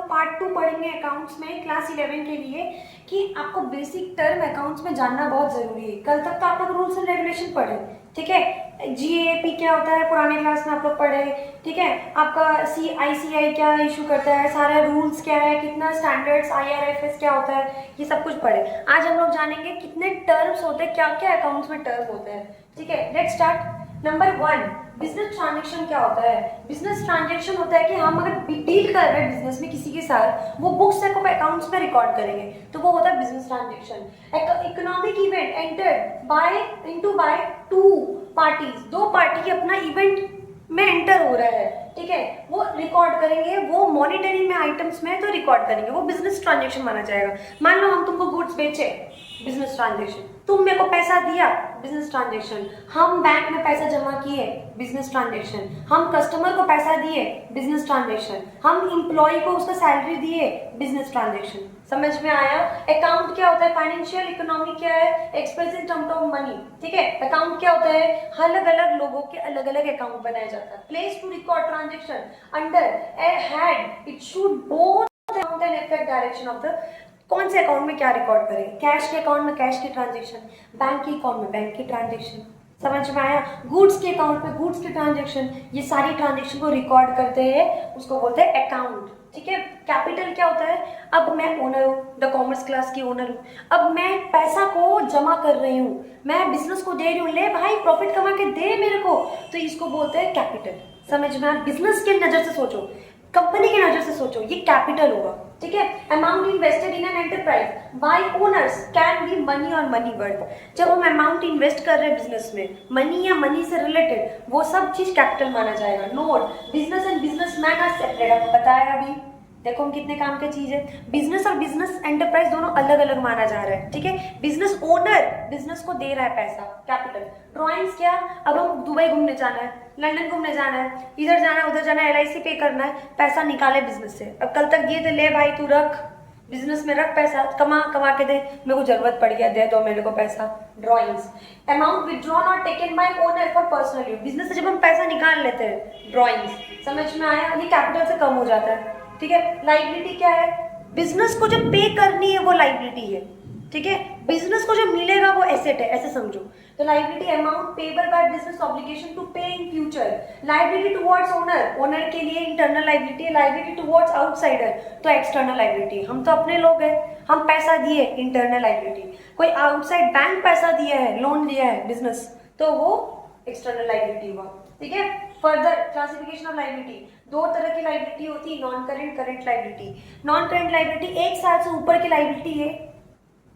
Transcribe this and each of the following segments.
लोग पार्ट 2 पढ़ेंगे अकाउंट्स में क्लास 11 के लिए कि आपको बेसिक टर्म अकाउंट्स में जानना बहुत ज़रूरी है। कल तक तो आप लोग रूल्स एंड रेगुलेशन पढ़े, ठीक है। जीएपी क्या होता है पुराने क्लास में आप लोग पढ़े, ठीक है। आपका सीआईसीआई क्या इशू करता है, सारे रूल्स क्या है, कितना स्टैंडर्ड्स आईआरएफएस क्या होता है, ये सब कुछ पढ़े। आज हम लोग जानेंगे कितने टर्म्स होते हैं, क्या क्या अकाउंट्स में टर्म होते हैं, ठीक है। Let's start. Number 1, business transaction क्या होता है। बिजनेस ट्रांजेक्शन होता है कि हम अगर डील कर रहे हैं बिजनेस में किसी के साथ, वो बुक्स को अकाउंट्स में रिकॉर्ड करेंगे, तो वो होता है business transaction. Economic event entered by two parties, दो पार्टी अपना इवेंट में एंटर हो रहा है, ठीक है, वो रिकॉर्ड करेंगे, वो मॉनिटरी में आइटम्स में तो रिकॉर्ड करेंगे, वो बिजनेस ट्रांजेक्शन माना जाएगा। मान लो हम तुमको गुड्स बेचे, बिजनेस ट्रांजेक्शन। तुम मेरे को पैसा दिया, बिजनेस ट्रांजेक्शन। हम बैंक में पैसा जमा किए, बिजनेस ट्रांजेक्शन। हम कस्टमर को पैसा दिए, बिजनेस ट्रांजेक्शन। हम एम्प्लॉय को उसका सैलरी दिए, बिजनेस ट्रांजेक्शन। समझ में आया। अकाउंट क्या होता है, फाइनेंशियल इकोनॉमी क्या है, express in terms of money, ठीक है। अकाउंट क्या होता है, अलग अलग लोगों के अलग अलग अकाउंट बनाया जाता है। Place to record transaction under a head, it should both account and effect direction of the, कौन से अकाउंट में क्या रिकॉर्ड करें। कैश के अकाउंट में कैश की ट्रांजेक्शन, बैंक के अकाउंट में बैंक की ट्रांजेक्शन। समझ में आया। गुड्स के अकाउंट में गुड्स की ट्रांजेक्शन, ये सारी ट्रांजेक्शन को रिकॉर्ड करते हैं, उसको बोलते हैं अकाउंट, ठीक है। कैपिटल क्या होता है, अब मैं ओनर हूँ, द कॉमर्स क्लास की ओनर हूँ, अब मैं पैसा को जमा कर रही हूँ, मैं बिजनेस को दे रही हूँ, ले भाई प्रॉफिट कमा के दे मेरे को, तो इसको बोलते हैं कैपिटल। समझ में आया। बिजनेस के नजर से सोचो, कंपनी की नजर से सोचो, ये कैपिटल होगा, ठीक है। Amount invested in an enterprise by owners can be money or money worth. जब हम अमाउंट इन्वेस्ट कर रहे हैं बिजनेस में, मनी या मनी से रिलेटेड, वो सब चीज कैपिटल माना जाएगा। Note, business and businessman are separate, आपको बताया अभी। देखो हम कितने काम की चीज है। बिजनेस और बिजनेस एंटरप्राइज दोनों अलग अलग माना जा रहा है, ठीक है। बिजनेस ओनर बिजनेस को दे रहा है पैसा, कैपिटल। ड्रॉइंग्स क्या, अब हम दुबई घूमने जाना है, लंदन घूमने जाना है, इधर जाना है उधर जाना है, एलआईसी पे करना है, पैसा निकाले बिजनेस से। अब कल तक ये तो ले भाई तू रख बिजनेस में, रख पैसा, कमा कमा के दे, मेरे को जरूरत पड़ गया, दे दो मेरे को पैसा। ड्रॉइंग्स, अमाउंट विथड्रॉन और taken by owner for personal use, business से जब हम पैसा निकाल लेते हैं, ड्रॉइंग्स। समझ में आया। ये कैपिटल से कम हो जाता है, ठीक है। लाइबिलिटी क्या है, बिजनेस को जो पे करनी है वो लाइबिलिटी है, ठीक है। बिजनेस को जो मिलेगा वो एसेट है, ऐसे समझो। तो liability, amount payable by business obligation to pay in future. Liability towards owner, owner के लिए इंटरनल लाइबिलिटी है। लाइबिलिटी टुवर्ड्स आउटसाइडर, तो एक्सटर्नल लाइबिलिटी, हम तो अपने लोग हैं, हम पैसा दिए, इंटरनल लाइबिलिटी। कोई आउटसाइड बैंक पैसा दिया है, लोन लिया है बिजनेस, तो वो एक्सटर्नल लाइबिलिटी हुआ, ठीक है। फर्दर क्लासिफिकेशन ऑफ लाइबिलिटी, दो तरह की लाइबिलिटी होती है, non current, current liability. Non current liability 1 साल से ऊपर की लाइबिलिटी है,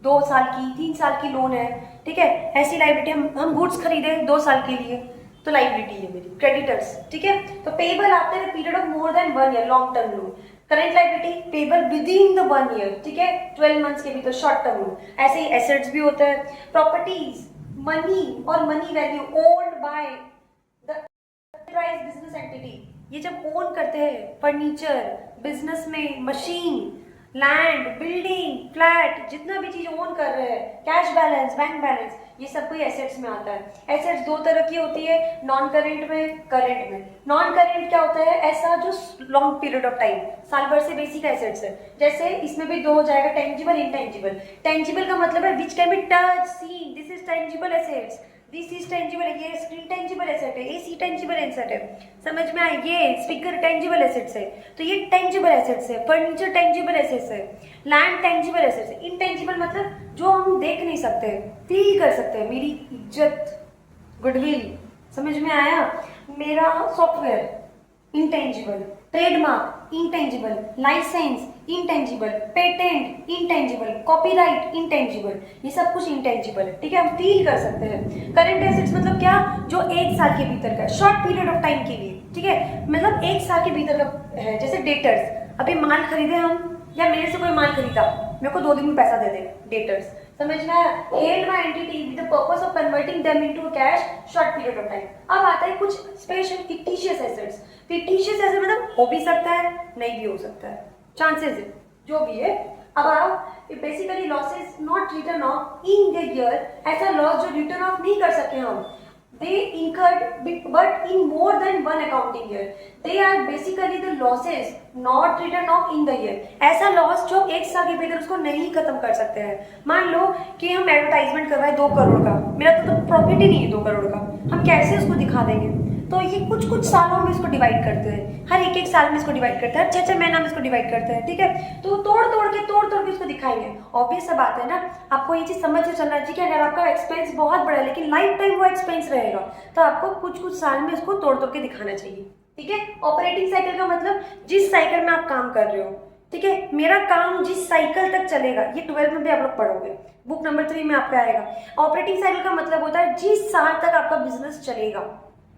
2 साल की, 3 साल की लोन है, ठीक है। ऐसी लाइबिलिटी, हम गुड्स खरीदे 2 साल के लिए, तो लाइबिलिटी है मेरी। क्रेडिटर्स, ठीक है। तो payable after a period of more than 1 year, long term loan. Current liability payable with in the 1 year, ठीक है, 12 मंथ्स के भीतर, शॉर्ट टर्म लोन। ऐसे ही एसेट्स भी होते हैं। Properties, money or money value owned by the business entity, ये जब ओन करते हैं, फर्नीचर बिजनेस में, मशीन, लैंड, बिल्डिंग, फ्लैट, जितना भी चीज ओन कर रहे हैं, कैश बैलेंस, बैंक बैलेंस, ये सब कोई एसेट्स में आता है। एसेट्स दो तरह की होती है, नॉन करेंट में, करेंट में। नॉन करेंट क्या होता है, ऐसा जो लॉन्ग पीरियड ऑफ टाइम, साल भर से बेसिक एसेट्स है। जैसे इसमें भी 2 हो जाएगा, टेंजिबल, इनटेंजिबल। टेंजिबल का मतलब है which can be touch, seen, this is tangible assets. This is tangible, ये इंटेंजिबल एसेट है, एसी टेंजिबल एसेट है। समझ में आया। ये स्पीकर टेंजिबल एसेट्स है, तो ये टेंजिबल एसेट्स है। फर्नीचर टेंजिबल एसेट्स है, लैंड टेंजिबल एसेट्स है। इनटेंजिबल मतलब जो हम देख नहीं सकते, फील कर सकते हैं, मेरी इज्जत, गुडविल। समझ में आया। मेरा software intangible, trademark intangible, license intangible, patent intangible, copyright intangible, ये सब कुछ इंटेंजिबल है, ठीक है, हम फील कर सकते हैं। करंट एसेट्स मतलब क्या, जो 1 साल के भीतर का, शॉर्ट पीरियड ऑफ टाइम के लिए, ठीक है, मतलब 1 साल के भीतर का है। जैसे डेटर्स, अभी माल खरीदे हम, या मेरे से कोई माल खरीदा, मेरे को 2 दिन में पैसा दे दे, डेटर्स। समझ में आया। Held by entity with the purpose of converting them into cash, short period of time. अब आता है कुछ special fictitious assets. Fictitious asset मतलब हो भी सकता है, नहीं भी हो सकता है, चांसेस है, जो भी है। अब आओ, basically losses not return of in the year, ऐसा लॉस जो रिटर्न ऑफ नहीं कर सके हम, they incurred but in more than one accounting year. They are basically the losses not written off in the year. ऐसा loss जो एक साल के भीतर उसको नहीं खत्म कर सकते हैं। मान लो कि हम एडवर्टाइजमेंट कर रहे हैं 2 करोड़ का, मेरा तो प्रॉफिट ही नहीं है 2 करोड़ का, हम कैसे उसको दिखा देंगे? तो ये कुछ कुछ सालों में इसको डिवाइड करते हैं, हर एक साल में इसको डिवाइड करते हैं, 6 महीना में इसको डिवाइड करते हैं, ठीक है। तो तोड़ तोड़ के इसको दिखाएंगे। ऑब्वियस सा बात है ना, आपको ये चीज समझ के चलना चाहिए कि अगर आपका एक्सपेंस बहुत बड़ा है लेकिन लाइफ टाइम वो एक्सपेंस रहेगा, तो आपको कुछ कुछ साल में इसको तोड़ तोड़ के दिखाना चाहिए, ठीक है। ऑपरेटिंग साइकिल का मतलब जिस साइकिल में आप काम कर रहे हो, ठीक है। मेरा काम जिस साइकिल तक चलेगा, ये 12 में भी आप लोग पढ़ोगे, बुक नंबर 3 में आपका आएगा। ऑपरेटिंग साइकिल का मतलब होता है जिस साल तक आपका बिजनेस चलेगा,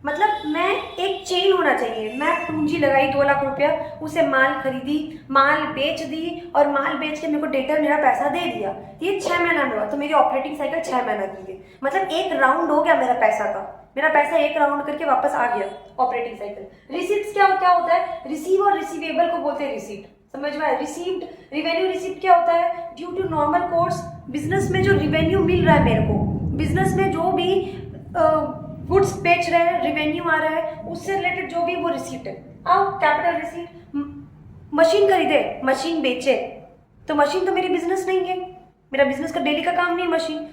मतलब मैं एक चेन होना चाहिए। मैं पूंजी लगाई 2 लाख रुपया, उसे माल खरीदी, माल बेच दी, और माल बेच के मेरे को डेटर मेरा पैसा दे दिया, ये 6 महीना में हुआ, तो मेरी ऑपरेटिंग साइकिल 6 महीना की है। मतलब एक राउंड हो गया मेरा पैसा का, मेरा पैसा एक राउंड करके वापस आ गया, ऑपरेटिंग साइकिल। रिसीट्स क्या होता है? रिसीव और रिसीवेबल को बोलते हैं रिसीट, समझ में आया? रिसीव्ड, रिवेन्यू रिसीप्ट क्या होता है? Due to normal course, business में जो रिवेन्यू मिल रहा है मेरे को, बिजनेस में जो भी गुड्स बेच रहे हैं, रिवेन्यू आ रहा है, उससे रिलेटेड जो भी वो रिसीप्ट है। अब कैपिटल रिसीप्ट, मशीन खरीदे, मशीन बेचे, तो मशीन तो मेरी बिजनेस नहीं है, मेरा बिजनेस का डेली का काम नहीं है।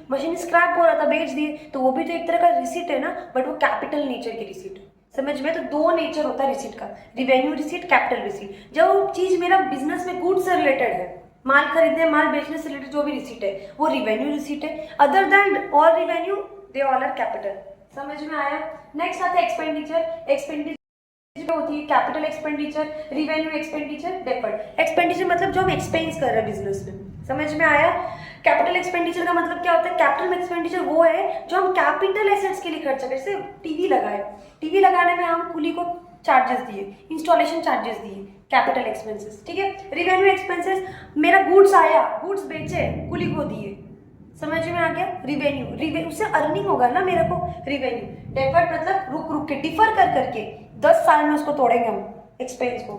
मशीन स्क्रैप हो रहा था, बेच दिए, तो वो भी तो एक तरह का रिसीट है ना, बट वो कैपिटल नेचर की रिसीट है, समझ में? तो 2 नेचर होता है रिसीट का, रिवेन्यू रिसीट, कैपिटल रिसीट। जब चीज मेरा बिजनेस में गुड्स से रिलेटेड है, माल खरीदने, माल बेचने से रिलेटेड जो भी रिसीट है, वो रिवेन्यू रिसीट है। Other than all revenue, they all are capital, समझ में आया? नेक्स्ट आता है एक्सपेंडिचर। एक्सपेंडिचर होती है capital expenditure, revenue expenditure, deferred expenditure, मतलब जो हम एक्सपेंस कर रहे हैं बिजनेस में, समझ में आया? कैपिटल एक्सपेंडिचर का मतलब क्या होता है? कैपिटल एक्सपेंडिचर वो है जो हम कैपिटल एसेट्स के लिए खर्च करें। जैसे टीवी लगाए, टीवी लगाने में हम कुली को चार्जेस दिए, इंस्टॉलेशन चार्जेस दिए, कैपिटल एक्सपेंसेस, ठीक है। रिवेन्यू एक्सपेंसेस, मेरा गुड्स आया, गुड्स बेचे, कुली को दिए, समझ में आ गया? रिवेन्यू उससे अर्निंग होगा ना मेरे को, रिवेन्यू। डेफर्ड मतलब रुक रुक के, डिफर कर करके 10 साल में उसको तोड़ेंगे हम एक्सपेंस को,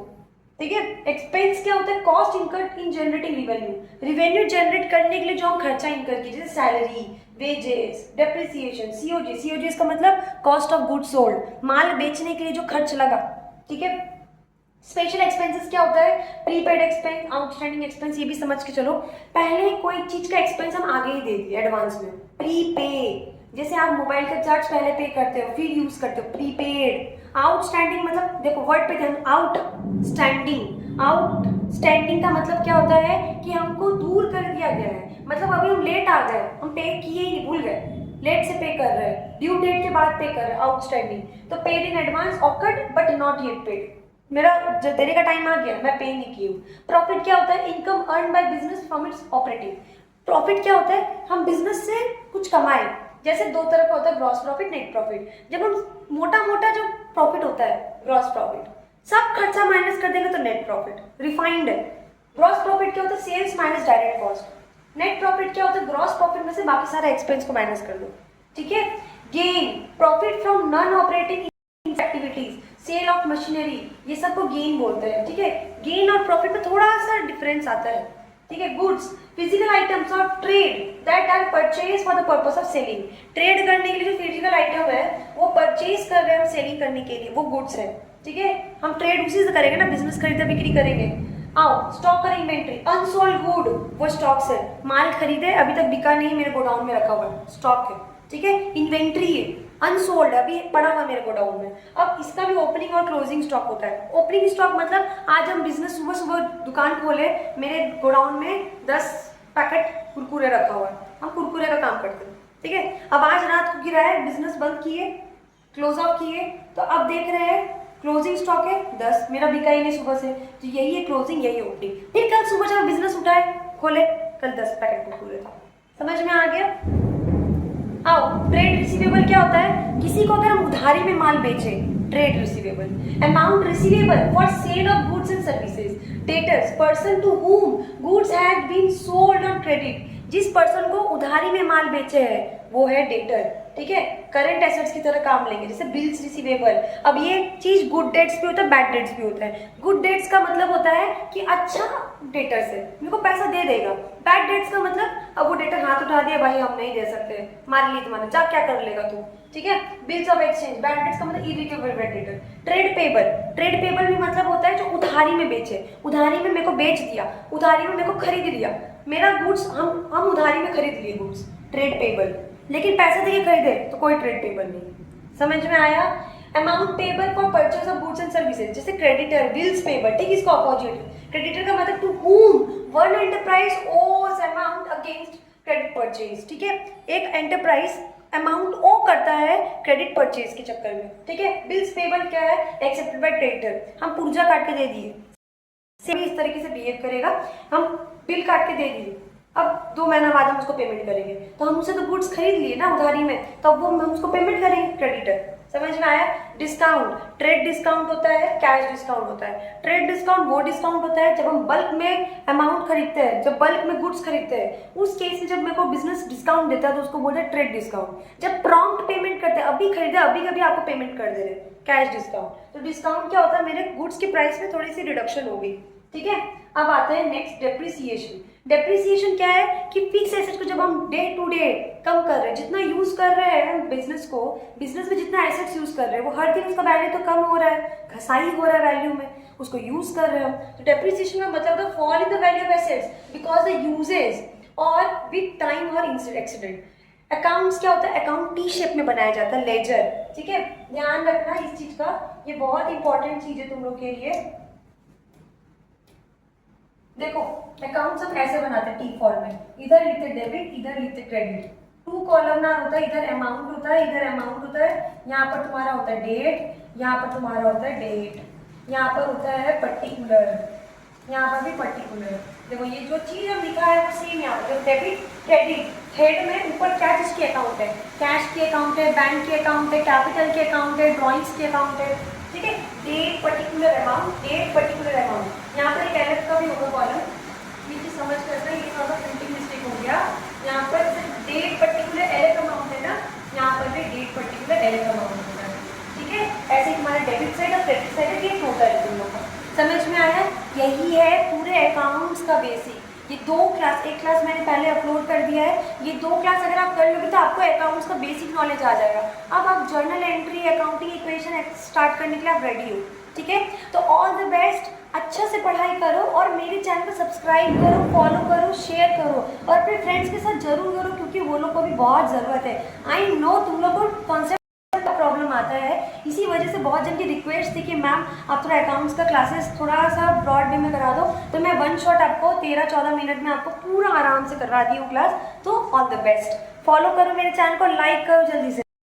ठीक है। एक्सपेंस क्या होता है? Cost incurred in generating revenue, revenue generate करने के लिए जो हम खर्चा इनकर किए, जैसे सैलरी, वेजेस, डेप्रिसिएशन, सीओजी का मतलब कॉस्ट ऑफ गुड्स सोल्ड, माल बेचने के लिए जो खर्च लगा, ठीक है। स्पेशल एक्सपेंसेस क्या होता है? प्रीपेड एक्सपेंस, आउटस्टैंडिंग एक्सपेंस, ये भी समझ के चलो। पहले कोई चीज का एक्सपेंस हम आगे ही दे दिए एडवांस में, प्रीपे, जैसे आप मोबाइल का चार्ज पहले पे करते हो फिर यूज करते हो, प्रीपेड। आउटस्टैंडिंग मतलब देखो वर्ड पे ध्यान, आउटस्टैंडिंग, आउटस्टैंडिंग का मतलब क्या होता है कि हमको दूर कर दिया गया है, मतलब अभी हम लेट आ गए, हम पे किए ही नहीं, भूल गए, लेट से पे कर रहे हैं, ड्यू डेट के बाद पे कर रहे हैं, आउटस्टैंडिंग। तो paid in advance, awkward but not yet paid, मेरा देने का टाइम आ गया, मैं पे नहीं की हूँ। प्रॉफिट क्या होता है? Income earn by business from its operating. Profit क्या होता है? हम बिजनेस से कुछ कमाए, जैसे 2 तरह का होता है, ग्रॉस प्रॉफिट, नेट प्रॉफिट। जब हम मोटा मोटा जो प्रॉफिट होता है, ग्रॉस प्रॉफिट, सब खर्चा माइनस कर देंगे तो नेट प्रॉफिट, रिफाइंड है। ग्रॉस प्रॉफिट क्या होता है? Sales minus direct cost. Net profit क्या होता है? ग्रॉस प्रॉफिट में से बाकी सारे एक्सपेंस को माइनस कर दो, ठीक है। Gain, profit from non operating activities, sale of machinery, ये सब को गेन बोलते हैं, ठीक है। गेन और प्रॉफिट में थोड़ा सा डिफरेंस आता है, ठीक है। Goods, physical items of trade that are purchase for the purpose of selling, trade करने के लिए जो फिजिकल आइटम है वो परचेज कर रहे हैं हम सेलिंग करने के लिए, वो गुड्स है, ठीक है। हम ट्रेड उसी से करेंगे ना, बिजनेस खरीदा बिक्री करेंगे। आओ स्टॉक और इन्वेंट्री, अनसोल्ड गुड, वो स्टॉक्स है, माल खरीदे अभी तक बिका नहीं, मेरे गोडाउन में रखा हुआ है, स्टॉक है, ठीक है। इन्वेंट्री है, अनसोल्ड, अभी पड़ा हुआ मेरे गोडाउन में। अब इसका भी ओपनिंग और क्लोजिंग स्टॉक होता है। ओपनिंग स्टॉक मतलब आज हम बिजनेस सुबह सुबह दुकान खोले, मेरे गोडाउन में 10 पैकेट कुरकुरे रखा हुआ है, हम कुरकुरे का काम करते हैं, ठीक है। अब आज रात को गिरा है, बिजनेस बंद किए, क्लोज ऑफ किए, तो अब देख रहे हैं क्लोजिंग स्टॉक है 10, मेरा बिका ही नहीं सुबह से, तो यही है क्लोजिंग, यही है ओपनिंग। फिर कल सुबह जब बिजनेस उठाए, खोले, कल 10 पैकेट कुरकुरे था, समझ में आ गया? आओ ट्रेड रिसीवेबल क्या होता है? किसी को अगर हम उधारी में माल बेचे, trade receivable. Amount receivable for sale of goods and services. Debtors, person to whom goods had been sold on credit, जिस पर्सन को उधारी में माल बेचे है वो है डेटर, ठीक है। करंट एसेट्स की तरह काम लेंगे, जैसे बिल्स रिसीवेबल। अब ये चीज गुड डेट्स भी होता है, बैड डेट्स भी होता है। गुड डेट्स का मतलब होता है कि अच्छा डेटर्स है, मेरे को पैसा दे देगा। बैड डेट्स का मतलब अब वो डेटर हाथ उठा दिया, भाई हम नहीं दे सकते, मार ली तुम्हारे, जा क्या कर लेगा तू, ठीक है। Bills of exchange, bad debts का मतलब irrecoverable creditor. Trade payable, trade payable भी मतलब होता है जो उधारी में बेचे, उधारी में मेरे को बेच दिया, उधारी में मेरे को खरीद लिया, मेरा गुड्स हम उधारी में खरीद लिए गुड्स, ट्रेड पेबल। लेकिन पैसे देके खरीदे तो कोई ट्रेड पेबल नहीं। समझ में आया। Amount payable for purchase of goods and services, जैसे क्रेडिटर, बिल्स पेबल, ठीक, इसका ऑपोजिट। क्रेडिटर का मतलब टू हुम वन एंटरप्राइज ओज अमाउंट अगेंस्ट क्रेडिट परचेज, ठीक है। एक एंटरप्राइज अमाउंट ओ करता है क्रेडिट परचेज के चक्कर में, ठीक है। बिल्स पेबल क्या है, एक्सेप्टेड बाय क्रेडिटर, हम पुर्जा काट के दे दिए, सेम इस तरीके से बिहेव करेगा, हम बिल काट के दे दिए, अब 2 महीना बाद हम उसको पेमेंट करेंगे, तो हम उसे तो गुड्स खरीद लिए ना उधारी में, तो अब वो हम उसको पेमेंट करेंगे, क्रेडिटर। समझ में आया। डिस्काउंट, ट्रेड डिस्काउंट होता है, कैश डिस्काउंट होता है। ट्रेड डिस्काउंट वो डिस्काउंट होता है जब हम बल्क में अमाउंट खरीदते हैं, जब बल्क में गुड्स खरीदते हैं, उस केस में जब मेरे को बिजनेस डिस्काउंट देता है तो उसको बोलते हैं ट्रेड डिस्काउंट। जब प्रॉम्प्ट पेमेंट करते हैं, अभी खरीदे अभी कभी आपको पेमेंट कर दे रहे, कैश डिस्काउंट। तो डिस्काउंट क्या होता है, मेरे गुड्स की प्राइस में थोड़ी सी रिडक्शन हो गई, ठीक है। अब आते हैं नेक्स्ट, डेप्रिसिएशन। डेप्रिसिएशन क्या है कि फिक्स एसेट को जब हम डे टू डे कम कर रहे हैं, जितना यूज कर रहे हैं हम बिजनेस को, बिजनेस में जितना एसेट्स यूज कर रहे हैं वो हर दिन उसका वैल्यू तो कम हो रहा है, घसाई हो रहा है वैल्यू में, उसको यूज कर रहे हैं हम। तो डेप्रिसिएशन का मतलब the fall in the value of assets because the usages or with time or accident. Accounts क्या होता है, अकाउंट टी शेप में बनाया जाता है, लेजर, ठीक है। ध्यान रखना इस चीज का, ये बहुत इंपॉर्टेंट चीज है तुम लोग के लिए। देखो अकाउंट्स हम ऐसे बनाते हैं टी फॉर्म में, इधर लिखते डेबिट, इधर लिखते क्रेडिट, 2 कॉलमनार होता है, इधर अमाउंट होता है, इधर अमाउंट होता है, यहाँ पर तुम्हारा होता है डेट, यहाँ पर तुम्हारा होता है डेट, यहाँ पर होता है पर्टिकुलर, यहाँ पर भी पर्टिकुलर। देखो ये जो चीज हम लिखा है वो सेम यहाँ पर, डेबिट क्रेडिट, हेड में ऊपर क्या चीज की अकाउंट है, कैश की अकाउंट है, बैंक की अकाउंट है, कैपिटल की अकाउंट है, ड्रॉइंग्स की अकाउंट है, ठीक है। Date particular amount, date particular amount, यहाँ पर एक एलएफ का भी होगा कॉलम, ये चीज समझ करना, ये थोड़ा प्रिंटिंग मिस्टेक हो गया। यहाँ पर डेट पर्टिकुलर एलएफ अमाउंट है ना, यहाँ पर भी डेट पर्टिकुलर एलएफ अमाउंट होता है, ठीक है। ऐसे हमारे डेबिट साइड और क्रेडिट साइड ये होता है तुम लोग का। समझ में आया। यही है पूरे अकाउंट्स का बेसिक। ये 2 क्लास, एक क्लास मैंने पहले अपलोड कर दिया है, ये 2 क्लास अगर आप कर लोगे तो आपको अकाउंट्स का बेसिक नॉलेज आ जाएगा। अब आप journal entry, accounting equation start करने के लिए आप रेडी हो, ठीक है। तो ऑल द बेस्ट, अच्छा से पढ़ाई करो और मेरे चैनल को सब्सक्राइब करो, फॉलो करो, शेयर करो और अपने फ्रेंड्स के साथ जरूर करो, क्योंकि वो लोग को भी बहुत ज़रूरत है। आई नो तुम लोग को कॉन्सेप्ट का प्रॉब्लम आता है, इसी वजह से बहुत जन की रिक्वेस्ट थी कि मैम आप थोड़ा अकाउंट्स का क्लासेस थोड़ा सा ब्रॉड वे में करा दो, तो मैं 1 शॉट आपको 13-14 मिनट में आपको पूरा आराम से करवा दी हूँ क्लास। तो ऑल द बेस्ट, फॉलो करो मेरे चैनल को, लाइक करो जल्दी से।